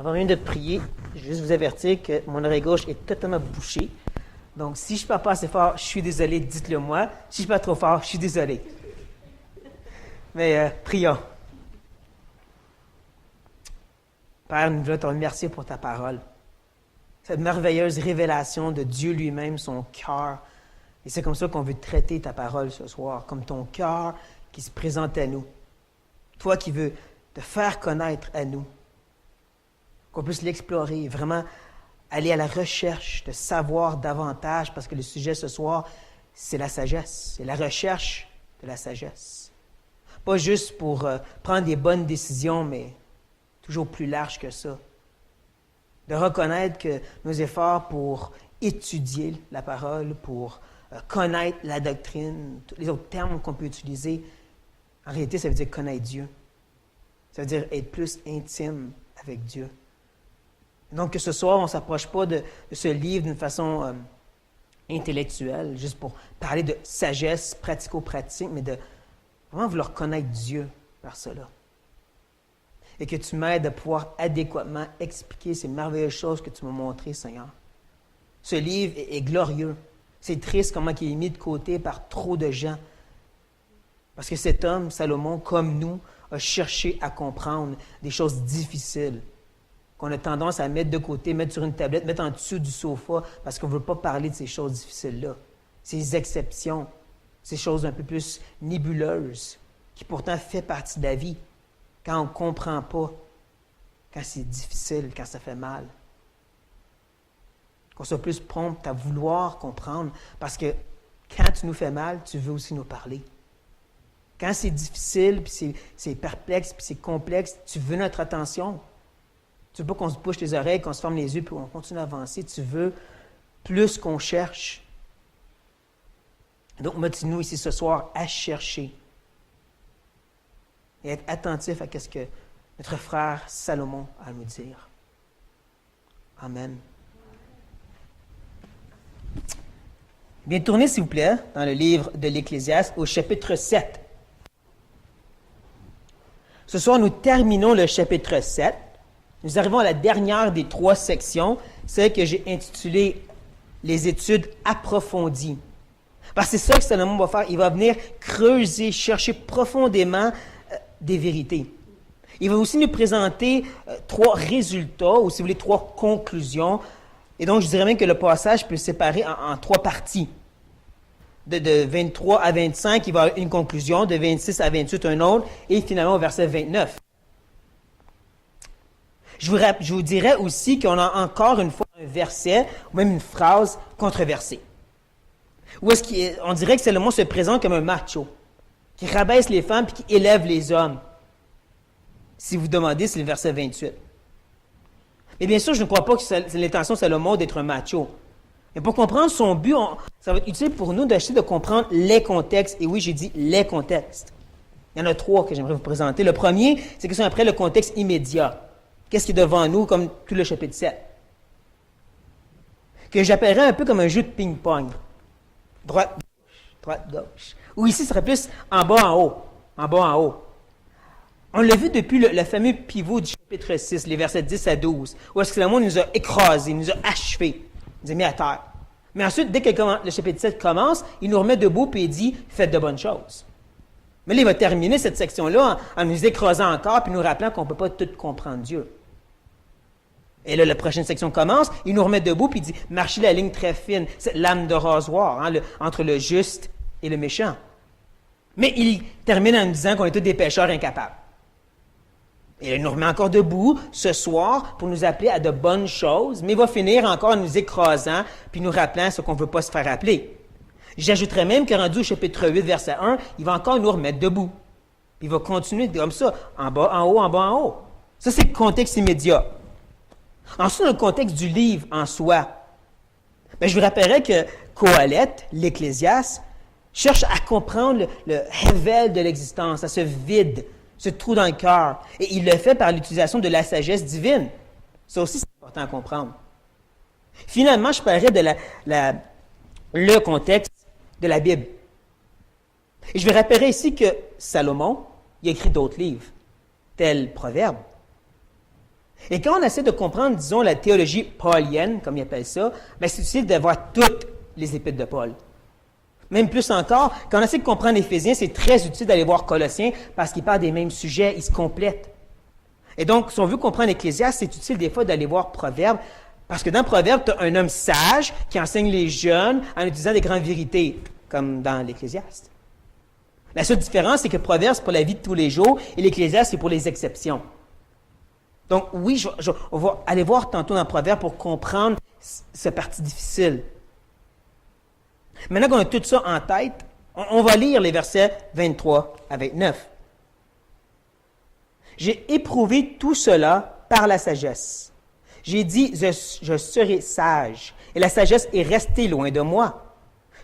Avant même de prier, je vais juste vous avertir que mon oreille gauche est totalement bouchée. Donc, si je ne parle pas assez fort, je suis désolé, dites-le moi. Si je parle trop fort, je suis désolé. Mais prions. Père, nous voulons te remercier pour ta parole. Cette merveilleuse révélation de Dieu lui-même, son cœur. Et c'est comme ça qu'on veut traiter ta parole ce soir, comme ton cœur qui se présente à nous. Toi qui veux te faire connaître à nous. Qu'on puisse l'explorer, vraiment aller à la recherche de savoir davantage, parce que le sujet ce soir, c'est la sagesse. C'est la recherche de la sagesse. Pas juste pour prendre des bonnes décisions, mais toujours plus large que ça. De reconnaître que nos efforts pour étudier la parole, pour connaître la doctrine, tous les autres termes qu'on peut utiliser, en réalité, ça veut dire connaître Dieu. Ça veut dire être plus intime avec Dieu. Donc, que ce soir, on ne s'approche pas de ce livre d'une façon intellectuelle, juste pour parler de sagesse pratico-pratique, mais de vraiment vouloir connaître Dieu par cela. Et que tu m'aides à pouvoir adéquatement expliquer ces merveilleuses choses que tu m'as montrées, Seigneur. Ce livre est glorieux. C'est triste comment il est mis de côté par trop de gens. Parce que cet homme, Salomon, comme nous, a cherché à comprendre des choses difficiles qu'on a tendance à mettre de côté, mettre sur une tablette, mettre en dessous du sofa, parce qu'on ne veut pas parler de ces choses difficiles-là. Ces exceptions, ces choses un peu plus nébuleuses, qui pourtant font partie de la vie, quand on ne comprend pas, quand c'est difficile, quand ça fait mal. Qu'on soit plus prompt à vouloir comprendre, parce que quand tu nous fais mal, tu veux aussi nous parler. Quand c'est difficile, puis c'est perplexe, puis c'est complexe, tu veux notre attention. Tu ne veux pas qu'on se bouche les oreilles, qu'on se ferme les yeux, puis qu'on continue à avancer. Tu veux plus qu'on cherche. Donc, motive-nous ici ce soir à chercher et être attentif à ce que notre frère Salomon a à nous dire. Amen. Bien, tournez, s'il vous plaît, dans le livre de l'Ecclésiaste, au chapitre 7. Ce soir, nous terminons le chapitre 7. Nous arrivons à la dernière des 3 sections, celle que j'ai intitulée « Les études approfondies ». Parce que c'est ça que Salomon va faire. Il va venir creuser, chercher profondément des vérités. Il va aussi nous présenter 3 résultats, ou si vous voulez, 3 conclusions. Et donc, je dirais même que le passage peut se séparer en 3 parties. De 23 à 25, il va y avoir une conclusion. De 26 à 28, un autre. Et finalement, au verset 29. Je vous dirais aussi qu'on a encore une fois un verset, ou même une phrase controversée. Où est-ce qu'on dirait que Salomon se présente comme un macho, qui rabaisse les femmes et qui élève les hommes. Si vous demandez, c'est le verset 28. Mais bien sûr, je ne crois pas que c'est l'intention de Salomon d'être un macho. Mais pour comprendre son but, ça va être utile pour nous d'essayer de comprendre les contextes. Et oui, j'ai dit les contextes. Il y en a 3 que j'aimerais vous présenter. Le premier, c'est que c'est après le contexte immédiat. Qu'est-ce qui est devant nous, comme tout le chapitre 7? Que j'appellerais un peu comme un jeu de ping-pong. Droite-gauche. Ou ici, ce serait plus en bas, en haut. En bas, en haut. On l'a vu depuis le fameux pivot du chapitre 6, les versets 10 à 12, où est-ce que Salomon nous a écrasés, nous a achevés, nous a mis à terre. Mais ensuite, dès que le chapitre 7 commence, il nous remet debout et il dit « Faites de bonnes choses ». Mais là, il va terminer cette section-là en nous écrasant encore puis nous rappelant qu'on ne peut pas tout comprendre Dieu. Et là, la prochaine section commence, il nous remet debout puis il dit « Marchez la ligne très fine, cette lame de rasoir entre le juste et le méchant. » Mais il termine en nous disant qu'on est tous des pécheurs incapables. Et là, il nous remet encore debout ce soir pour nous appeler à de bonnes choses, mais il va finir encore en nous écrasant puis nous rappelant ce qu'on ne veut pas se faire rappeler. J'ajouterais même que rendu au chapitre 8, verset 1, il va encore nous remettre debout. Puis il va continuer comme ça, en bas, en haut, en bas, en haut. Ça, c'est le contexte immédiat. Ensuite, dans le contexte du livre en soi, je vous rappellerai que Qoheleth, l'Ecclésiaste, cherche à comprendre le révèle de l'existence, à ce vide, ce trou dans le cœur. Et il le fait par l'utilisation de la sagesse divine. Ça aussi, c'est important à comprendre. Finalement, je parlerai de le contexte de la Bible. Et je vais rappeler ici que Salomon, il a écrit d'autres livres, tels Proverbes, Et quand on essaie de comprendre, disons, la théologie paulienne, comme ils appellent ça, bien, c'est utile de voir toutes les épîtres de Paul. Même plus encore, quand on essaie de comprendre Éphésiens, c'est très utile d'aller voir Colossiens parce qu'ils parlent des mêmes sujets, ils se complètent. Et donc, si on veut comprendre Ecclésiaste, c'est utile des fois d'aller voir Proverbes, parce que dans Proverbes, tu as un homme sage qui enseigne les jeunes en utilisant des grandes vérités, comme dans l'Ecclésiaste. La seule différence, c'est que Proverbes, c'est pour la vie de tous les jours, et l'Ecclésiaste, c'est pour les exceptions. Donc, oui, on va aller voir tantôt dans Proverbes pour comprendre cette partie difficile. Maintenant qu'on a tout ça en tête, on va lire les versets 23 à 29. « J'ai éprouvé tout cela par la sagesse. J'ai dit, je serai sage, et la sagesse est restée loin de moi.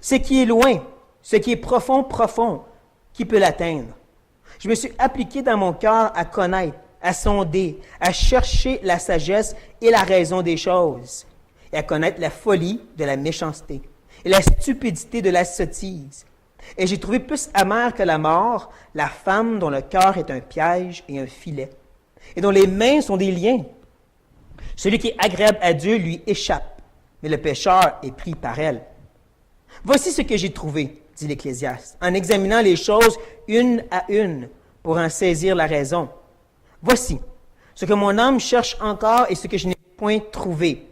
Ce qui est loin, ce qui est profond, profond, qui peut l'atteindre? Je me suis appliqué dans mon cœur à connaître, à sonder, à chercher la sagesse et la raison des choses, et à connaître la folie de la méchanceté, et la stupidité de la sottise. Et j'ai trouvé plus amère que la mort la femme dont le cœur est un piège et un filet, et dont les mains sont des liens. Celui qui est agréable à Dieu lui échappe, mais le pécheur est pris par elle. Voici ce que j'ai trouvé, dit l'Ecclésiaste, en examinant les choses une à une pour en saisir la raison. Voici ce que mon âme cherche encore et ce que je n'ai point trouvé.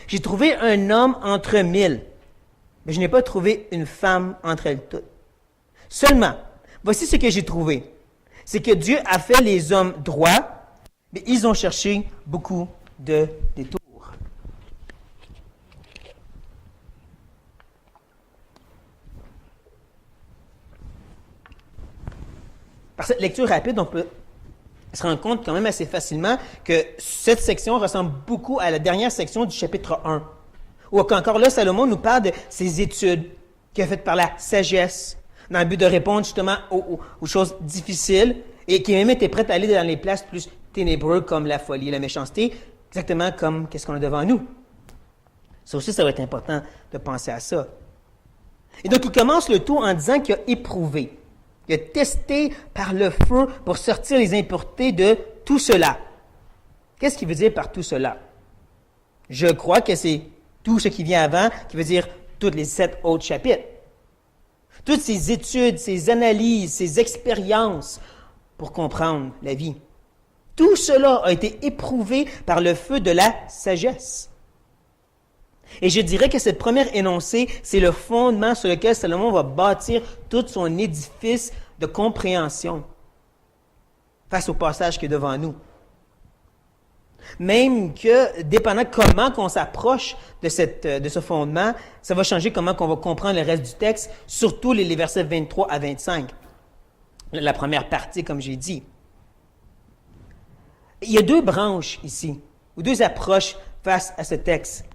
J'ai trouvé un homme entre mille, mais je n'ai pas trouvé une femme entre elles toutes. Seulement, voici ce que j'ai trouvé. C'est que Dieu a fait les hommes droits, mais ils ont cherché beaucoup de détours. Par cette lecture rapide, on peut se rendre compte quand même assez facilement que cette section ressemble beaucoup à la dernière section du chapitre 1, où encore là, Salomon nous parle de ses études qu'il a faites par la sagesse, dans le but de répondre justement aux choses difficiles, et qui même était prêt à aller dans les places plus ténébreuses comme la folie et la méchanceté, exactement comme qu'est-ce qu'on a devant nous. Ça aussi, ça va être important de penser à ça. Et donc, il commence le tout en disant qu'il a éprouvé. Il a testé par le feu pour sortir les impuretés de tout cela. Qu'est-ce qu'il veut dire par tout cela? Je crois que c'est tout ce qui vient avant, qui veut dire tous les 7 autres chapitres. Toutes ces études, ces analyses, ces expériences pour comprendre la vie. Tout cela a été éprouvé par le feu de la sagesse. Et je dirais que cette première énoncée, c'est le fondement sur lequel Salomon va bâtir tout son édifice de compréhension face au passage qui est devant nous. Même que, dépendant comment on s'approche de ce fondement, ça va changer comment on va comprendre le reste du texte, surtout les versets 23 à 25. La première partie, comme j'ai dit. Il y a 2 branches ici, ou 2 approches face à ce texte.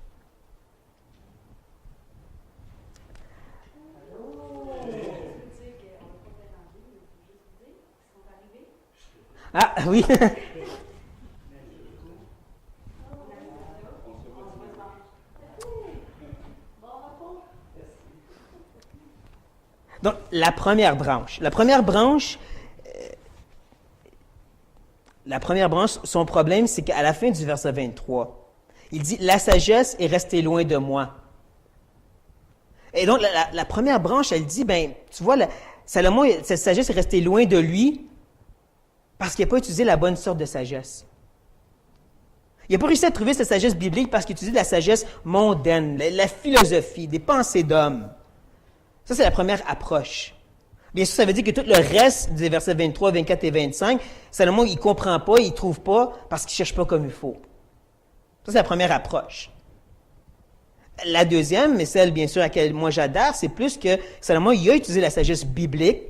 Ah, oui. Donc, la première branche, son problème, c'est qu'à la fin du verset 23, il dit « La sagesse est restée loin de moi ». Et donc, la première branche, elle dit, ben, tu vois, Salomon, cette sagesse est restée loin de lui parce qu'il n'a pas utilisé la bonne sorte de sagesse. Il n'a pas réussi à trouver cette sagesse biblique parce qu'il utilisait de la sagesse mondaine, la philosophie, des pensées d'hommes. Ça, c'est la première approche. Bien sûr, ça veut dire que tout le reste des versets 23, 24 et 25, Salomon, il ne comprend pas, il ne trouve pas parce qu'il ne cherche pas comme il faut. Ça, c'est la première approche. La deuxième, mais celle, bien sûr, à laquelle moi j'adhère, c'est plus que Salomon, il a utilisé la sagesse biblique,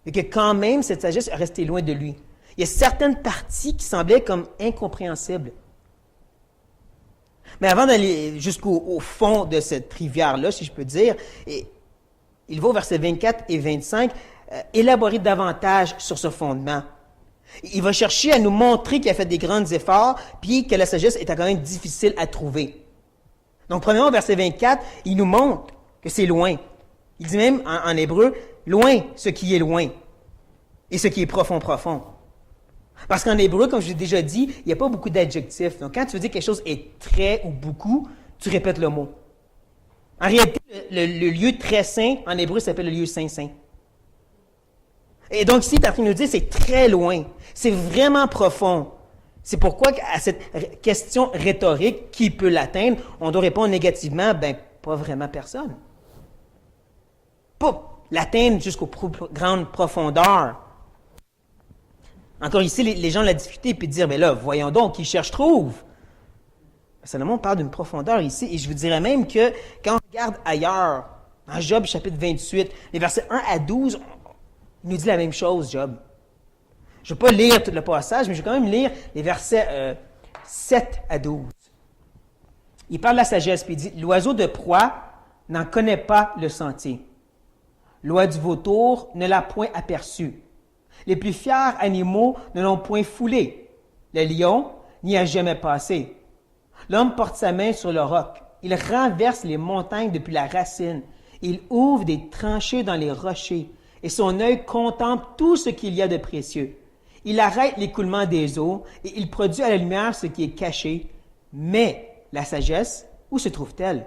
mais que quand même, cette sagesse est restée loin de lui. Il y a certaines parties qui semblaient comme incompréhensibles. Mais avant d'aller jusqu'au fond de cette rivière-là, si je peux dire, il va au verset 24 et 25 élaborer davantage sur ce fondement. Il va chercher à nous montrer qu'il a fait des grands efforts, puis que la sagesse est quand même difficile à trouver. Donc, premièrement, au verset 24, il nous montre que c'est loin. Il dit même en hébreu, loin ce qui est loin et ce qui est profond, profond. Parce qu'en hébreu, comme je l'ai déjà dit, il n'y a pas beaucoup d'adjectifs. Donc, quand tu veux dire que quelque chose est très ou beaucoup, tu répètes le mot. En réalité, le lieu très saint, en hébreu, s'appelle le lieu saint-saint. Et donc, ici, tu es en train de nous dire, c'est très loin. C'est vraiment profond. C'est pourquoi, à cette question rhétorique, qui peut l'atteindre, on doit répondre négativement, ben, pas vraiment personne. Pas l'atteindre jusqu'aux grandes profondeurs. Encore ici, les gens ont la difficulté puis dire, mais là, voyons donc, qui cherche trouve. Salomon parle d'une profondeur ici, et je vous dirais même que quand on regarde ailleurs, dans Job chapitre 28, les versets 1 à 12, il nous dit la même chose, Job. Je ne vais pas lire tout le passage, mais je vais quand même lire les versets 7 à 12. Il parle de la sagesse, puis il dit, l'oiseau de proie n'en connaît pas le sentier. L'oie du vautour ne l'a point aperçu. Les plus fiers animaux ne l'ont point foulé. Le lion n'y a jamais passé. L'homme porte sa main sur le roc. Il renverse les montagnes depuis la racine. Il ouvre des tranchées dans les rochers, et son œil contemple tout ce qu'il y a de précieux. Il arrête l'écoulement des eaux, et il produit à la lumière ce qui est caché. Mais la sagesse, où se trouve-t-elle?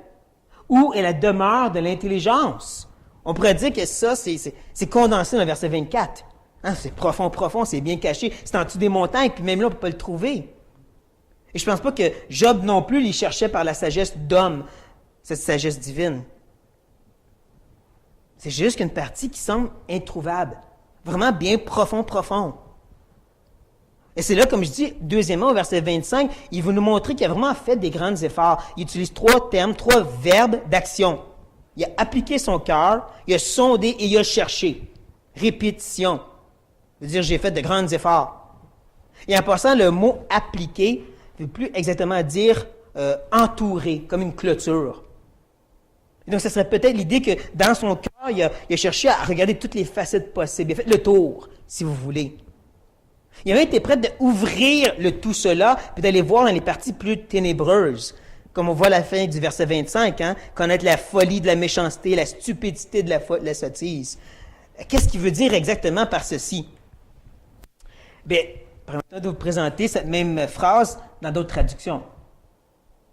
Où est la demeure de l'intelligence? On pourrait dire que ça, c'est condensé dans le verset 24. Hein, c'est profond, c'est bien caché. C'est en dessous des montagnes, puis même là, on ne peut pas le trouver. Et je ne pense pas que Job non plus l'y cherchait par la sagesse d'homme, cette sagesse divine. C'est juste qu'une partie qui semble introuvable, vraiment bien profond. Et c'est là, comme je dis, deuxièmement, au verset 25, il veut nous montrer qu'il a vraiment fait des grands efforts. Il utilise 3 termes, 3 verbes d'action. Il a appliqué son cœur, il a sondé et il a cherché. Répétition. Ça veut dire, j'ai fait de grands efforts. Et en passant, le mot « appliquer » ne veut plus exactement dire entourer, comme une clôture. Et donc, ce serait peut-être l'idée que dans son cœur, il a cherché à regarder toutes les facettes possibles. Il a fait le tour, si vous voulez. Il a même été prêt d'ouvrir le tout cela, puis d'aller voir dans les parties plus ténébreuses. Comme on voit à la fin du verset 25, hein, connaître la folie de la méchanceté, la stupidité de la sottise. Qu'est-ce qu'il veut dire exactement par ceci? Bien, permettez-moi de vous présenter cette même phrase dans d'autres traductions.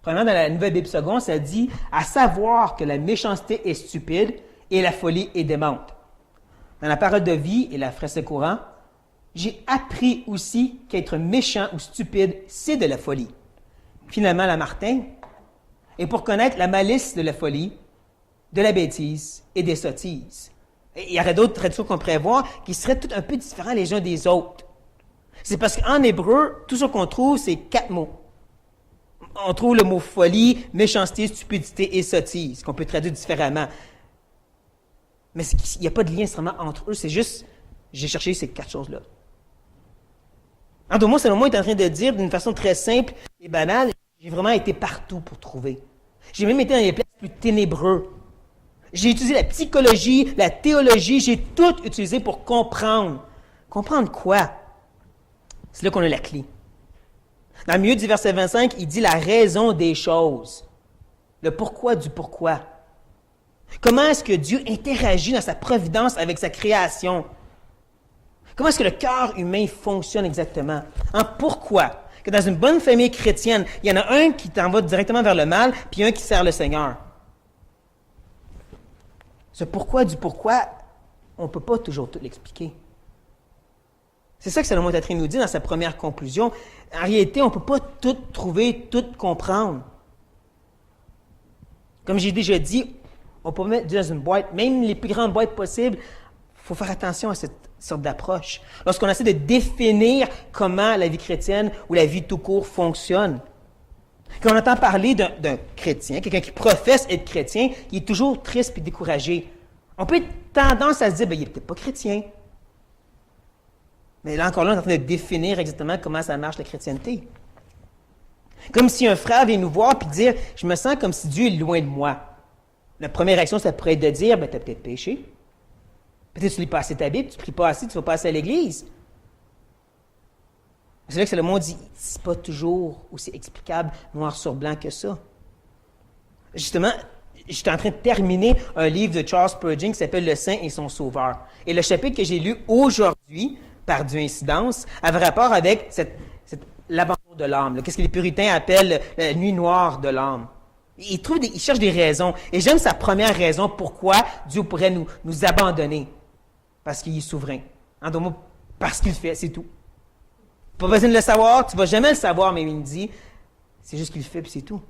Premièrement, dans la Nouvelle Bible seconde, ça dit « à savoir que la méchanceté est stupide et la folie est démente ». Dans la Parole de vie et la Français courant, « j'ai appris aussi qu'être méchant ou stupide, c'est de la folie ». Finalement, la Martin, « et pour connaître la malice de la folie, de la bêtise et des sottises ». Il y aurait d'autres traductions qu'on pourrait voir qui seraient toutes un peu différents les uns des autres. C'est parce qu'en hébreu, tout ce qu'on trouve, c'est 4 mots. On trouve le mot folie, méchanceté, stupidité et sottise, qu'on peut traduire différemment. Mais il n'y a pas de lien vraiment entre eux, c'est juste, j'ai cherché ces 4 choses-là. En d'autres mots, Salomon est en train de dire d'une façon très simple et banale, j'ai vraiment été partout pour trouver. J'ai même été dans les places plus ténébreuses. J'ai utilisé la psychologie, la théologie, j'ai tout utilisé pour comprendre. Comprendre quoi? C'est là qu'on a la clé. Dans le milieu du verset 25, il dit la raison des choses. Le pourquoi du pourquoi. Comment est-ce que Dieu interagit dans sa providence avec sa création? Comment est-ce que le cœur humain fonctionne exactement? Pourquoi? Que dans une bonne famille chrétienne, il y en a un qui t'en va directement vers le mal, puis un qui sert le Seigneur. Ce pourquoi du pourquoi, on ne peut pas toujours tout l'expliquer. C'est ça que Salomon est en train de nous dire dans sa première conclusion. En réalité, on ne peut pas tout trouver, tout comprendre. Comme j'ai déjà dit, on peut mettre Dieu dans une boîte, même les plus grandes boîtes possibles. Il faut faire attention à cette sorte d'approche. Lorsqu'on essaie de définir comment la vie chrétienne ou la vie tout court fonctionne. Quand on entend parler d'un chrétien, quelqu'un qui professe être chrétien, il est toujours triste et découragé. On peut avoir tendance à se dire, il n'est peut-être pas chrétien. Mais là encore, on est en train de définir exactement comment ça marche la chrétienté. Comme si un frère vient nous voir et dire, je me sens comme si Dieu est loin de moi. La première réaction, ça pourrait être de dire, tu as peut-être péché. Peut-être que tu lis pas assez ta Bible, tu ne pries pas assez, tu ne vas pas assez à l'église. C'est là que Salomon dit, c'est pas toujours aussi explicable noir sur blanc que ça. Justement, j'étais en train de terminer un livre de Charles Spurgeon qui s'appelle « Le Saint et son Sauveur ». Et le chapitre que j'ai lu aujourd'hui par Dieu incidence, avait rapport avec l'abandon de l'âme. Qu'est-ce que les puritains appellent la nuit noire de l'âme. Ils cherchent des raisons. Et j'aime sa première raison pourquoi Dieu pourrait nous abandonner. Parce qu'il est souverain. En d'autres mots, parce qu'il le fait, c'est tout. Pas besoin de le savoir, tu ne vas jamais le savoir, mais il nous dit, c'est juste qu'il le fait, puis c'est tout.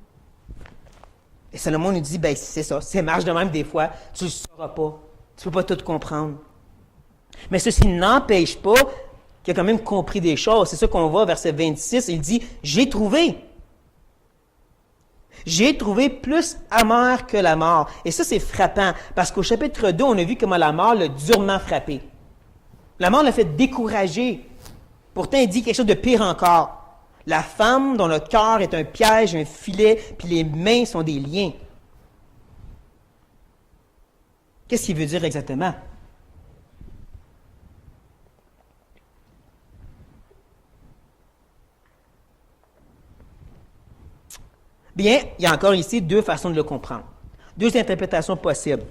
Et Salomon nous dit, ben c'est ça, ça marche de même des fois, tu ne le sauras pas, tu ne peux pas tout comprendre. Mais ceci n'empêche pas qu'il a quand même compris des choses. C'est ça qu'on voit, verset 26, il dit, j'ai trouvé plus amer que la mort. Et ça, c'est frappant, parce qu'au chapitre 2, on a vu comment la mort l'a durement frappé. La mort l'a fait décourager. Pourtant, il dit quelque chose de pire encore. La femme dont le cœur est un piège, un filet, puis les mains sont des liens. Qu'est-ce qu'il veut dire exactement? Bien, il y a encore ici deux façons de le comprendre. Deux interprétations possibles.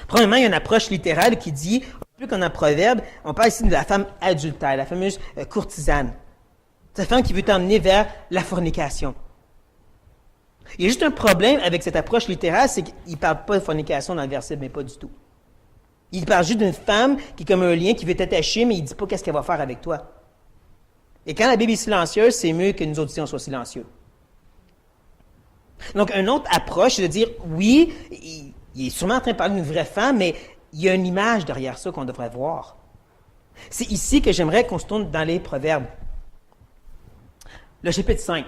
Premièrement, il y a une approche littérale qui dit, plus qu'on a Proverbe, on parle ici de la femme adultère, la fameuse courtisane. Cette femme qui veut t'emmener vers la fornication. Il y a juste un problème avec cette approche littérale, c'est qu'il ne parle pas de fornication dans le verset, mais pas du tout. Il parle juste d'une femme qui est comme un lien, qui veut t'attacher, mais il ne dit pas qu'est-ce qu'elle va faire avec toi. Et quand la Bible est silencieuse, c'est mieux que nous autres ici, on soit silencieux. Donc, une autre approche, c'est de dire, oui, il est sûrement en train de parler d'une vraie femme, mais il y a une image derrière ça qu'on devrait voir. C'est ici que j'aimerais qu'on se tourne dans les Proverbes. Le chapitre 5.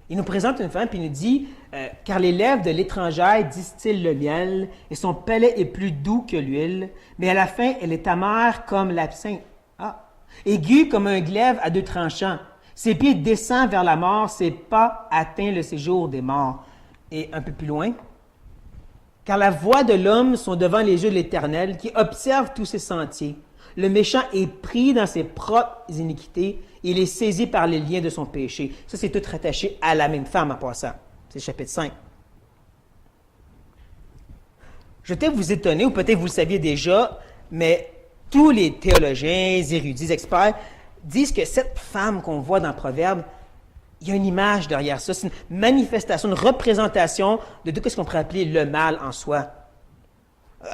Il nous présente une femme, puis il nous dit « Car les lèvres de l'étrangère distillent le miel, et son palais est plus doux que l'huile, mais à la fin, elle est amère comme l'absinthe. Aiguë comme un glaive à deux tranchants. Ses pieds descendent vers la mort, ses pas atteignent le séjour des morts. » Et un peu plus loin. « Car la voix de l'homme sont devant les yeux de l'Éternel, qui observe tous ses sentiers. Le méchant est pris dans ses propres iniquités, il est saisi par les liens de son péché. » Ça, c'est tout rattaché à la même femme en passant. C'est le chapitre 5. Je vais peut-être vous étonner, ou peut-être vous le saviez déjà, mais tous les théologiens, érudits, experts, disent que cette femme qu'on voit dans le Proverbe, il y a une image derrière ça. C'est une manifestation, une représentation de tout ce qu'on pourrait appeler le mal en soi.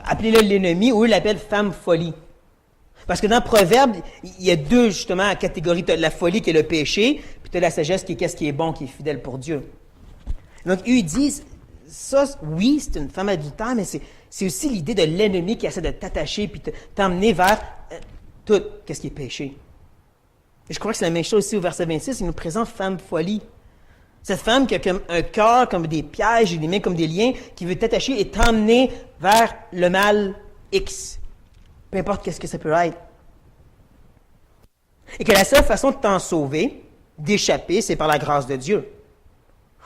Appelez-le l'ennemi, ou eux l'appellent femme folie. Parce que dans le Proverbe, il y a deux, justement, catégories. Tu as la folie qui est le péché, puis tu as la sagesse qui est qu'est-ce qui est bon, qui est fidèle pour Dieu. Donc, eux, ils disent, ça, oui, c'est une femme adultère, mais c'est aussi l'idée de l'ennemi qui essaie de t'attacher puis t'emmener vers tout qu'est-ce qui est péché. Et je crois que c'est la même chose aussi au verset 26, il nous présente femme folie. Cette femme qui a comme un cœur, comme des pièges, et des mains comme des liens, qui veut t'attacher et t'emmener vers le mal X. Peu importe qu'est-ce que ça peut être. Et que la seule façon de t'en sauver, d'échapper, c'est par la grâce de Dieu.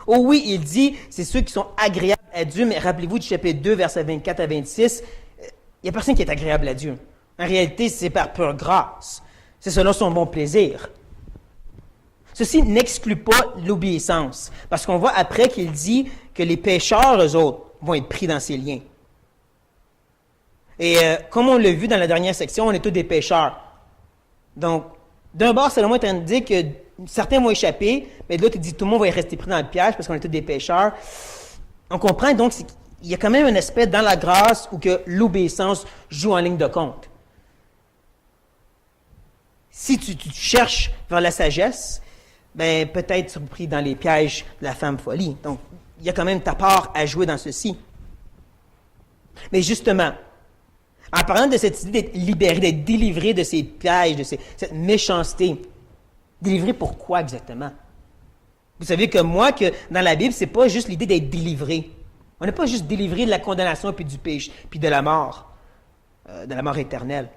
Oh oui, il dit, c'est ceux qui sont agréables à Dieu, mais rappelez-vous du chapitre 2, versets 24 à 26, il n'y a personne qui est agréable à Dieu. En réalité, c'est par pure grâce. C'est selon son bon plaisir. Ceci n'exclut pas l'obéissance, parce qu'on voit après qu'il dit que les pécheurs, eux autres, vont être pris dans ces liens. Et comme on l'a vu dans la dernière section, on est tous des pécheurs. Donc, d'un bord, Salomon est en train de dire que certains vont échapper, mais de l'autre, il dit que tout le monde va rester pris dans le piège parce qu'on est tous des pécheurs. On comprend donc qu'il y a quand même un aspect dans la grâce où que l'obéissance joue en ligne de compte. Si tu cherches vers la sagesse, ben peut-être tu seras pris dans les pièges de la femme folie. Donc, il y a quand même ta part à jouer dans ceci. Mais justement, en parlant de cette idée d'être libéré, d'être délivré de ces pièges, de cette méchanceté, délivré pour quoi exactement? Vous savez que moi, que dans la Bible, c'est pas juste l'idée d'être délivré. On n'est pas juste délivré de la condamnation puis du péché, puis de la mort éternelle.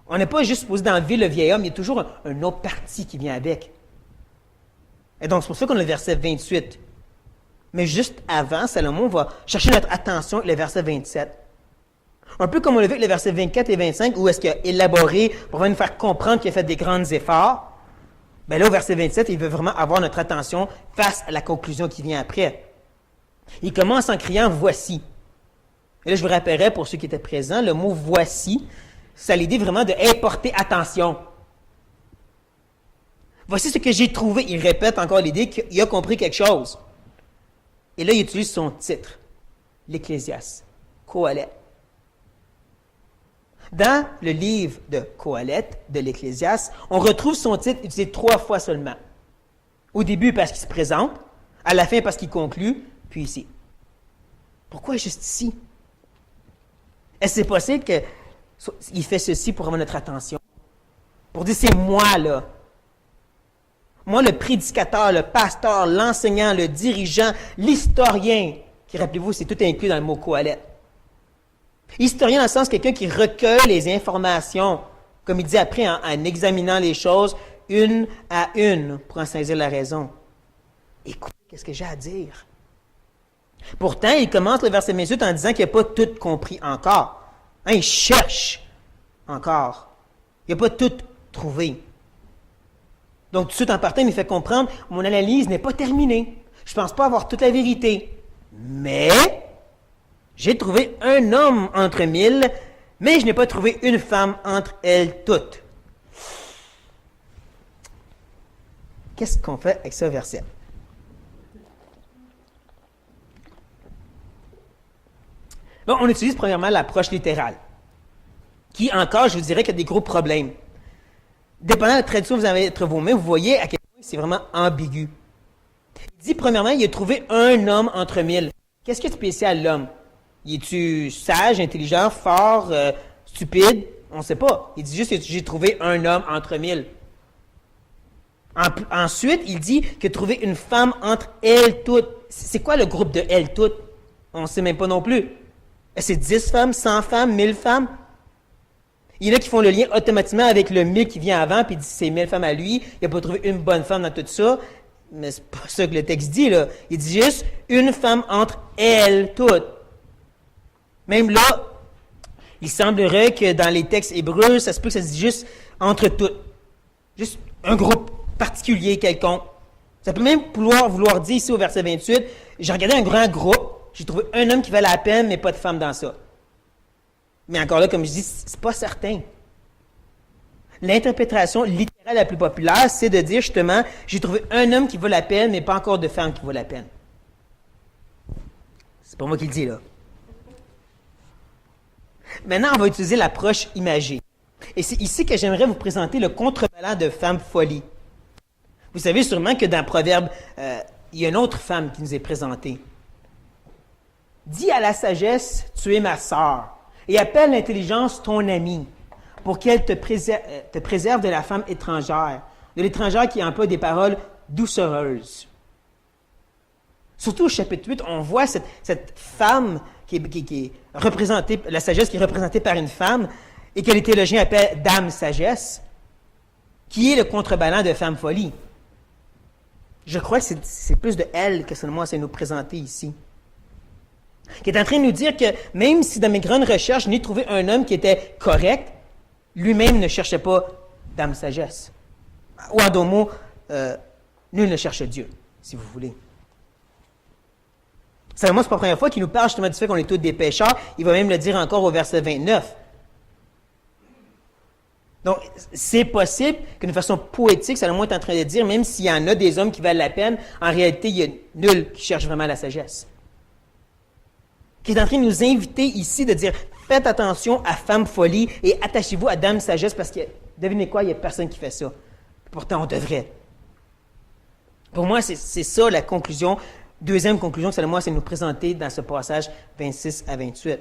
On n'est pas juste supposé d'enlever le vieil homme, il y a toujours un autre parti qui vient avec. Et donc, c'est pour ça qu'on a le verset 28. Mais juste avant, Salomon va chercher notre attention avec le verset 27. Un peu comme on l'a vu avec les versets 24 et 25, où est-ce qu'il a élaboré pour nous faire comprendre qu'il a fait des grands efforts. Bien là, au verset 27, il veut vraiment avoir notre attention face à la conclusion qui vient après. Il commence en criant « Voici ». Et là, je vous rappellerai, pour ceux qui étaient présents, le mot « voici », Ça a l'idée vraiment de hey, porter attention. Voici ce que j'ai trouvé. Il répète encore l'idée qu'il a compris quelque chose. Et là, il utilise son titre, l'Ecclésiaste, Qoheleth. Dans le livre de Qoheleth, de l'Ecclésiaste, on retrouve son titre utilisé 3 fois seulement. Au début, parce qu'il se présente, à la fin, parce qu'il conclut, puis ici. Pourquoi juste ici? Est-ce que c'est possible qu'il fait ceci pour avoir notre attention? Pour dire, c'est moi, là. Moi, le prédicateur, le pasteur, l'enseignant, le dirigeant, l'historien, qui, rappelez-vous, c'est tout inclus dans le mot Qoheleth. Historien dans le sens quelqu'un qui recueille les informations, comme il dit après, en examinant les choses une à une pour en saisir la raison. Écoute, qu'est-ce que j'ai à dire? Pourtant, il commence le verset 28 en disant qu'il n'a pas tout compris encore. Hein, il cherche encore. Il n'a pas tout trouvé. Donc, tout de suite en partant, il me fait comprendre, mon analyse n'est pas terminée. Je ne pense pas avoir toute la vérité. Mais, j'ai trouvé un homme entre 1000, mais je n'ai pas trouvé une femme entre elles toutes. Qu'est-ce qu'on fait avec ce verset? Bon, on utilise premièrement l'approche littérale, qui encore, je vous dirais qu'il y a des gros problèmes. Dépendant de la traduction que vous avez entre vos mains, vous voyez à quel point c'est vraiment ambigu. Il dit, premièrement, il a trouvé un homme entre 1000. Qu'est-ce qui est spécial, l'homme? Es-tu sage, intelligent, fort, stupide? On ne sait pas. Il dit juste que j'ai trouvé un homme entre 1000. Ensuite, il dit qu'il a trouvé une femme entre elles toutes. C'est quoi le groupe de elles toutes? On ne sait même pas non plus. Est-ce que c'est 10 femmes, 100 femmes, 1000 femmes? Il y en a qui font le lien automatiquement avec le 1000 qui vient avant, puis il dit c'est 1000 femmes à lui. Il n'a pas trouvé une bonne femme dans tout ça. Mais c'est pas ça que le texte dit, là. Il dit juste une femme entre elles toutes. Même là, il semblerait que dans les textes hébreux, ça se peut que ça se dise juste entre toutes. Juste un groupe particulier quelconque. Ça peut même vouloir dire ici au verset 28, j'ai regardé un grand groupe, j'ai trouvé un homme qui valait la peine, mais pas de femme dans ça. Mais encore là, comme je dis, c'est pas certain. L'interprétation littérale la plus populaire, c'est de dire justement, j'ai trouvé un homme qui vaut la peine, mais pas encore de femme qui vaut la peine. C'est pas moi qui le dis, là. Maintenant, on va utiliser l'approche imagée. Et c'est ici que j'aimerais vous présenter le contrebalan de femme folie. Vous savez sûrement que dans Proverbe, il y a une autre femme qui nous est présentée. Dis à la sagesse, tu es ma sœur, et appelle l'intelligence ton amie, pour qu'elle te préserve de la femme étrangère, de l'étrangère qui emploie des paroles doucereuses. Surtout au chapitre 8, on voit cette femme qui est représentée, la sagesse qui est représentée par une femme, et que les théologiens appellent Dame Sagesse, qui est le contrebalan de femme folie. Je crois que c'est plus de elle que seulement c'est nous présenter ici. Qui est en train de nous dire que même si dans mes grandes recherches, je n'ai trouvé un homme qui était correct, lui-même ne cherchait pas Dame Sagesse. Ou en d'autres mots, nul ne cherche Dieu, si vous voulez. Moi, c'est pas la première fois qu'il nous parle justement du fait qu'on est tous des pécheurs. Il va même le dire encore au verset 29. Donc, c'est possible que d'une façon poétique, Salomon est en train de dire, même s'il y en a des hommes qui valent la peine, en réalité, il y a nul qui cherche vraiment la sagesse. Qui est en train de nous inviter ici de dire, faites attention à femme folie et attachez-vous à Dame Sagesse parce que, devinez quoi, il n'y a personne qui fait ça. Pourtant, on devrait. Pour moi, c'est ça la conclusion. Deuxième conclusion que Salomon essaie de nous présenter dans ce passage 26 à 28.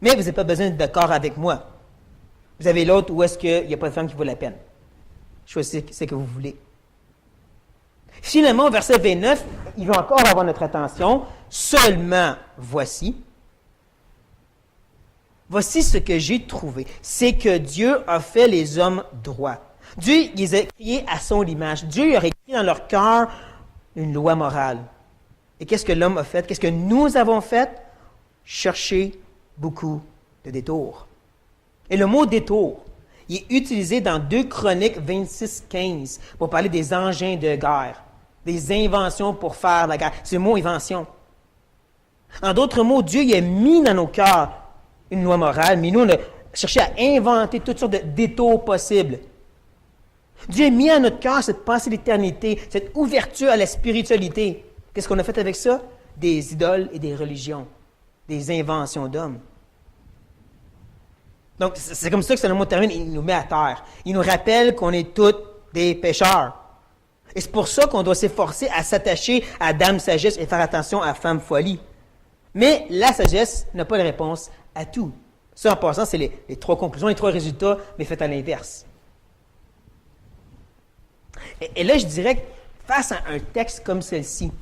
Mais vous n'avez pas besoin d'être d'accord avec moi. Vous avez l'autre où est-ce qu'il n'y a pas de femme qui vaut la peine. Choisissez ce que vous voulez. Finalement, au verset 29, il va encore avoir notre attention. Seulement, voici ce que j'ai trouvé. C'est que Dieu a fait les hommes droits. Dieu les a créés à son image. Dieu a écrit dans leur cœur une loi morale. Et qu'est-ce que l'homme a fait? Qu'est-ce que nous avons fait? Chercher beaucoup de détours. Et le mot détour, il est utilisé dans 2 Chroniques 26, 15 pour parler des engins de guerre, des inventions pour faire la guerre. C'est le mot invention. En d'autres mots, Dieu il a mis dans nos cœurs une loi morale, mais nous, chercher à inventer toutes sortes de détours possibles. Dieu a mis à notre cœur cette pensée d'éternité, cette ouverture à la spiritualité. Qu'est-ce qu'on a fait avec ça? Des idoles et des religions, des inventions d'hommes. Donc, c'est comme ça que Salomon termine, il nous met à terre. Il nous rappelle qu'on est tous des pécheurs. Et c'est pour ça qu'on doit s'efforcer à s'attacher à Dame Sagesse et faire attention à Femme Folie. Mais la sagesse n'a pas de réponse à tout. Ça, en passant, c'est les 3 conclusions, les 3 résultats, mais faites à l'inverse. Et là, je dirais que face à un texte comme celle-ci,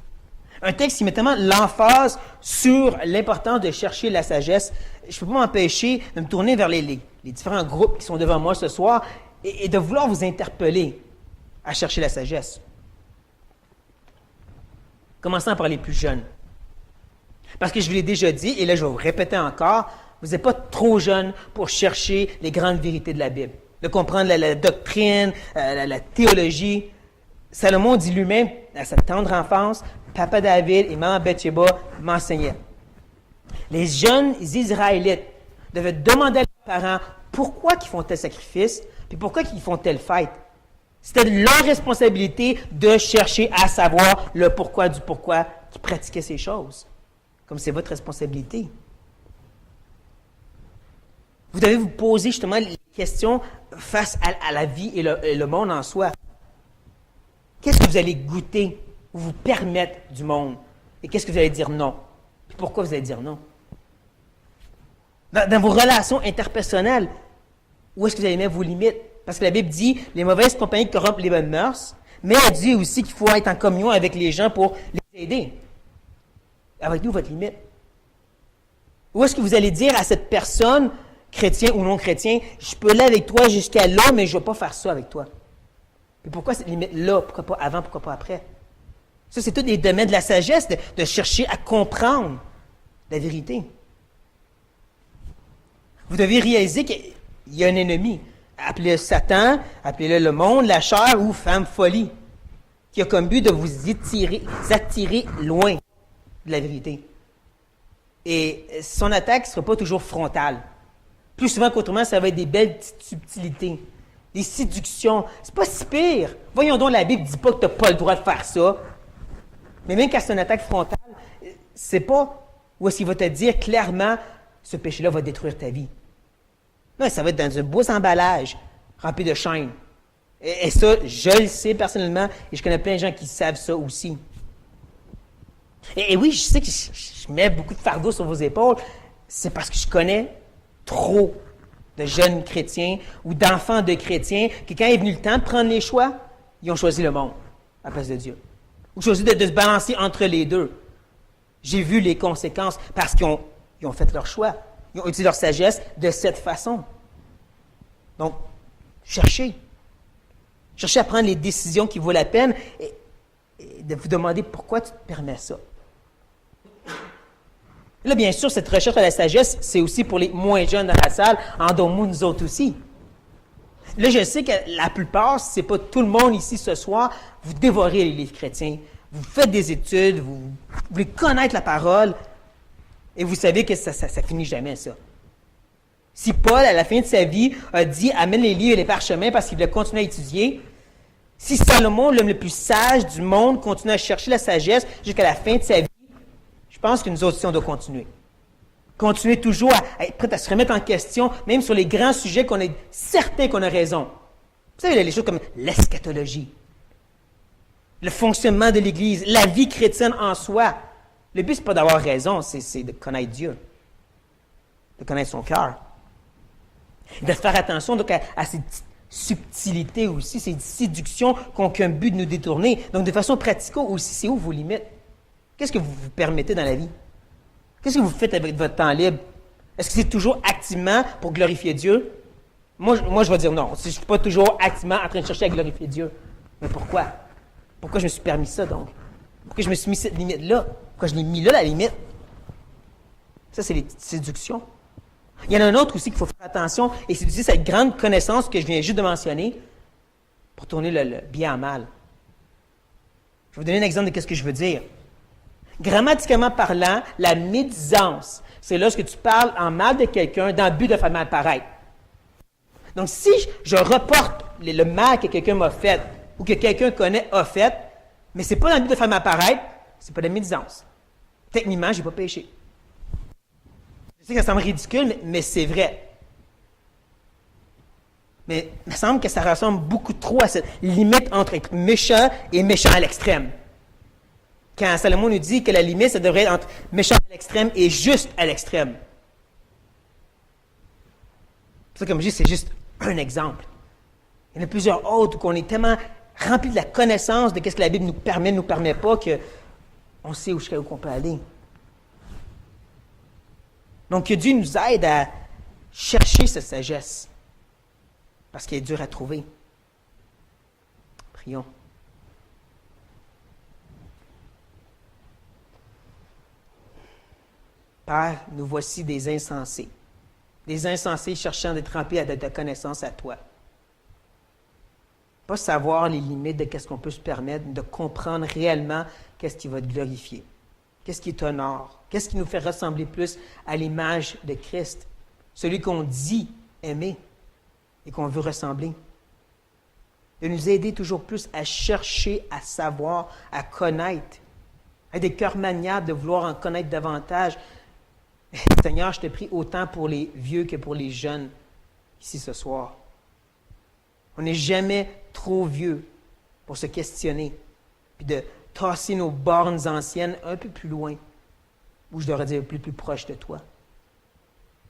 un texte qui met tellement l'emphase sur l'importance de chercher la sagesse, je ne peux pas m'empêcher de me tourner vers les différents groupes qui sont devant moi ce soir et de vouloir vous interpeller à chercher la sagesse. Commençons par les plus jeunes. Parce que je vous l'ai déjà dit, et là je vais vous répéter encore, vous n'êtes pas trop jeune pour chercher les grandes vérités de la Bible, de comprendre la doctrine, la théologie. Salomon dit lui-même, à sa tendre enfance, Papa David et Maman Bathsheba m'enseignaient. Les jeunes Israélites devaient demander à leurs parents pourquoi ils font tel sacrifice, puis pourquoi ils font telle fête. C'était leur responsabilité de chercher à savoir le pourquoi du pourquoi qu'ils pratiquaient ces choses. Comme c'est votre responsabilité. Vous devez vous poser justement les questions face à la vie et le monde en soi. Qu'est-ce que vous allez goûter ou vous permettre du monde? Et qu'est-ce que vous allez dire non? Puis pourquoi vous allez dire non? Dans vos relations interpersonnelles, où est-ce que vous allez mettre vos limites? Parce que la Bible dit, les mauvaises compagnies corrompent les bonnes mœurs, mais elle dit aussi qu'il faut être en communion avec les gens pour les aider. Avec nous, votre limite. Où est-ce que vous allez dire à cette personne, chrétien ou non chrétien, je peux aller avec toi jusqu'à là, mais je ne vais pas faire ça avec toi? Et pourquoi cette limite-là? Pourquoi pas avant, pourquoi pas après? Ça, c'est tous des domaines de la sagesse, de chercher à comprendre la vérité. Vous devez réaliser qu'il y a un ennemi. Appelez-le Satan, appelez-le le monde, la chair ou femme folie, qui a comme but de vous attirer loin de la vérité. Et son attaque ne sera pas toujours frontale. Plus souvent qu'autrement, ça va être des belles petites subtilités, des séductions. C'est pas si pire. Voyons donc, la Bible ne dit pas que tu n'as pas le droit de faire ça. Mais même quand c'est une attaque frontale, c'est pas où est-ce qu'il va te dire clairement, ce péché-là va détruire ta vie. Non, ça va être dans un beau emballage, rempli de chaînes. Et ça, je le sais personnellement, et je connais plein de gens qui savent ça aussi. Et oui, je sais que je mets beaucoup de fardeau sur vos épaules, c'est parce que je connais trop de jeunes chrétiens ou d'enfants de chrétiens qui, quand est venu le temps de prendre les choix, ils ont choisi le monde à la place de Dieu. Ou choisi de se balancer entre les deux. J'ai vu les conséquences parce qu'ils ont fait leur choix. Ils ont utilisé leur sagesse de cette façon. Donc, cherchez. Cherchez à prendre les décisions qui vaut la peine et de vous demander pourquoi tu te permets ça. Là, bien sûr, cette recherche à la sagesse, c'est aussi pour les moins jeunes dans la salle, en dont nous autres aussi. Là, je sais que la plupart, si ce n'est pas tout le monde ici ce soir, vous dévorez les livres chrétiens, vous faites des études, vous voulez connaître la parole, et vous savez que ça finit jamais, ça. Si Paul, à la fin de sa vie, a dit « Amène les livres et les parchemins » parce qu'il voulait continuer à étudier, si Salomon, l'homme le plus sage du monde, continue à chercher la sagesse jusqu'à la fin de sa vie, je pense que nous aussi, on doit continuer. Continuer toujours à être prêt à se remettre en question, même sur les grands sujets qu'on est certain qu'on a raison. Vous savez, les choses comme l'eschatologie, le fonctionnement de l'Église, la vie chrétienne en soi. Le but, ce n'est pas d'avoir raison, c'est de connaître Dieu, de connaître son cœur. Et de faire attention donc, à ces petites subtilités aussi, ces séductions qui n'ont qu'un but de nous détourner. Donc, de façon pratique aussi, c'est où vos limites? Qu'est-ce que vous vous permettez dans la vie? Qu'est-ce que vous faites avec votre temps libre? Est-ce que c'est toujours activement pour glorifier Dieu? Moi, je vais dire non. Je ne suis pas toujours activement en train de chercher à glorifier Dieu. Mais pourquoi? Pourquoi je me suis permis ça, donc? Pourquoi je me suis mis cette limite-là? Pourquoi je l'ai mis là, la limite? Ça, c'est les séductions. Il y en a un autre aussi qu'il faut faire attention, et c'est aussi cette grande connaissance que je viens juste de mentionner pour tourner le bien en mal. Je vais vous donner un exemple de ce que je veux dire. Grammaticalement parlant, la médisance, c'est lorsque tu parles en mal de quelqu'un dans le but de faire mal paraître. Donc, si je reporte le mal que quelqu'un m'a fait ou que quelqu'un connaît a fait, mais ce n'est pas dans le but de faire m'apparaître, c'est pas de la médisance. Techniquement, je n'ai pas péché. Je sais que ça semble ridicule, mais c'est vrai. Mais il me semble que ça ressemble beaucoup trop à cette limite entre être méchant et méchant à l'extrême. Quand Salomon nous dit que la limite, ça devrait être entre méchant à l'extrême et juste à l'extrême. Ça, comme je dis, c'est juste un exemple. Il y en a plusieurs autres où on est tellement rempli de la connaissance de ce que la Bible nous permet pas, qu'on sait jusqu'à où on peut aller. Donc, que Dieu nous aide à chercher cette sagesse, parce qu'elle est dure à trouver. Prions. Père, nous voici des insensés cherchant d'être remplis de ta connaissance à toi. Pas savoir les limites de ce qu'on peut se permettre, de comprendre réellement qu'est-ce qui va te glorifier, qu'est-ce qui t'honore, qu'est-ce qui nous fait ressembler plus à l'image de Christ, celui qu'on dit aimer et qu'on veut ressembler. De nous aider toujours plus à chercher, à savoir, à connaître, à des cœurs maniables de vouloir en connaître davantage. Seigneur, je te prie autant pour les vieux que pour les jeunes ici ce soir. On n'est jamais trop vieux pour se questionner, puis de tasser nos bornes anciennes un peu plus loin, ou je devrais dire plus proche de toi.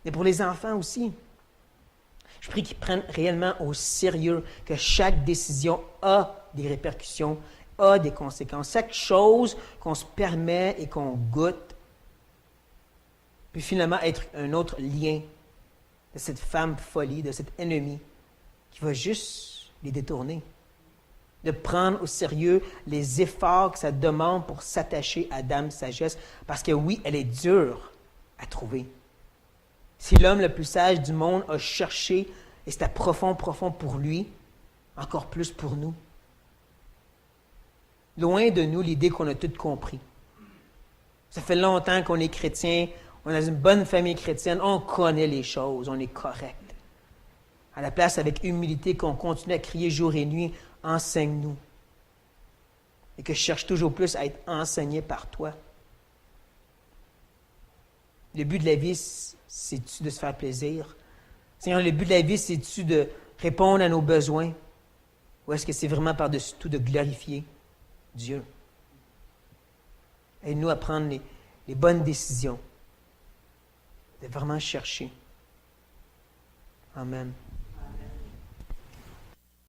Mais pour les enfants aussi, je prie qu'ils prennent réellement au sérieux que chaque décision a des répercussions, a des conséquences. Chaque chose qu'on se permet et qu'on goûte, puis finalement être un autre lien de cette femme folie, de cet ennemi qui va juste les détourner. De prendre au sérieux les efforts que ça demande pour s'attacher à Dame Sagesse, parce que oui, elle est dure à trouver. Si l'homme le plus sage du monde a cherché, et c'était profond pour lui, encore plus pour nous. Loin de nous l'idée qu'on a tout compris. Ça fait longtemps qu'on est chrétien, on est dans une bonne famille chrétienne, on connaît les choses, on est correct. À la place, avec humilité, qu'on continue à crier jour et nuit, enseigne-nous. Et que je cherche toujours plus à être enseigné par toi. Le but de la vie, c'est-tu de se faire plaisir? Seigneur, le but de la vie, c'est-tu de répondre à nos besoins? Ou est-ce que c'est vraiment par-dessus tout de glorifier Dieu? Aide-nous à prendre les bonnes décisions, de vraiment chercher. Amen.